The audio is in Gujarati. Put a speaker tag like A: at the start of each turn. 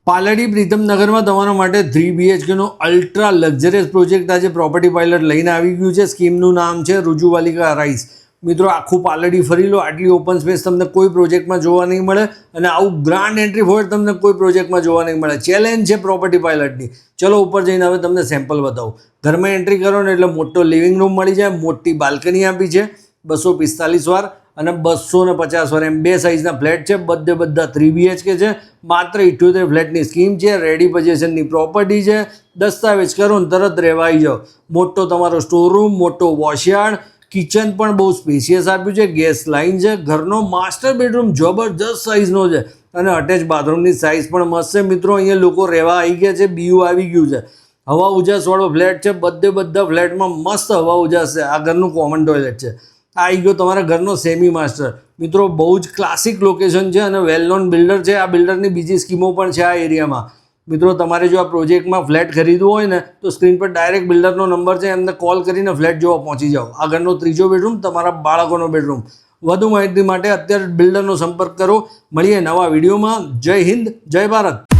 A: પાલડી પ્રીતમનગરમાં તમારા માટે 3 BHKનો અલ્ટ્રા લક્ઝરિયસ પ્રોજેક્ટ આજે પ્રોપર્ટી પાયલટ લઈને આવી ગયું છે. સ્કીમનું નામ છે રુજુવાલિકા રાઈસ. મિત્રો આખું પાલડી ફરી લો, આટલી ઓપન સ્પેસ તમને કોઈ પ્રોજેક્ટમાં જોવા નહીં મળે અને આવું ગ્રાન્ડ એન્ટ્રી ફોર્ટ તમને કોઈ પ્રોજેક્ટમાં જોવા નહીં મળે. ચેલેન્જ છે પ્રોપર્ટી પાયલટની. ચલો ઉપર જઈને હવે તમને સેમ્પલ બતાવું. ઘરમાં એન્ટ્રી કરો ને એટલે મોટો લિવિંગ રૂમ મળી જાય, મોટી બાલ્કની આપી છે, 245 વાર અને 250 વાર એમ બે સાઇઝના ફ્લેટ છે. બધા 3 BHK છે. માત્ર 78 ફ્લેટની સ્કીમ છે. રેડી પોઝિશનની પ્રોપર્ટી છે. દસ્તાવેજ કરો ને તરત રહેવા આવી જાઓ. મોટો તમારો સ્ટોર રૂમ, મોટો વોશયાર્ડ, કિચન પણ બહુ સ્પેશિયસ આપ્યું છે, ગેસ લાઇન છે. ઘરનો માસ્ટર બેડરૂમ જબરજસ્ત સાઇઝનો છે અને અટેચ બાથરૂમની સાઇઝ પણ મસ્ત છે. મિત્રો અહીંયા લોકો રહેવા આવી ગયા છે, બીયુ આવી ગયું છે. હવા ઉજાસવાળો ફ્લેટ છે. બધા ફ્લેટમાં મસ્ત હવા ઉજાસ છે. આ ઘરનું કોમન ટોયલેટ છે. આ આવી ગયો તમારા ઘરનો સેમી માસ્ટર. મિત્રો બહુ જ ક્લાસિક લોકેશન છે અને વેલ નોન બિલ્ડર છે. આ બિલ્ડરની બીજી સ્કીમો પણ છે આ એરિયામાં. મિત્રો તમારે જો આ પ્રોજેક્ટમાં ફ્લેટ ખરીદવું હોય ને તો સ્ક્રીન પર ડાયરેક્ટ બિલ્ડરનો નંબર છે, એમને કોલ કરીને ફ્લેટ જોવા પહોંચી જાઓ. આ ઘરનો 3જો બેડરૂમ, તમારા બાળકોનો બેડરૂમ. વધુ માહિતી માટે અત્યારે બિલ્ડરનો સંપર્ક કરો. મળીએ નવા વિડીયોમાં. જય હિન્દ, જય ભારત.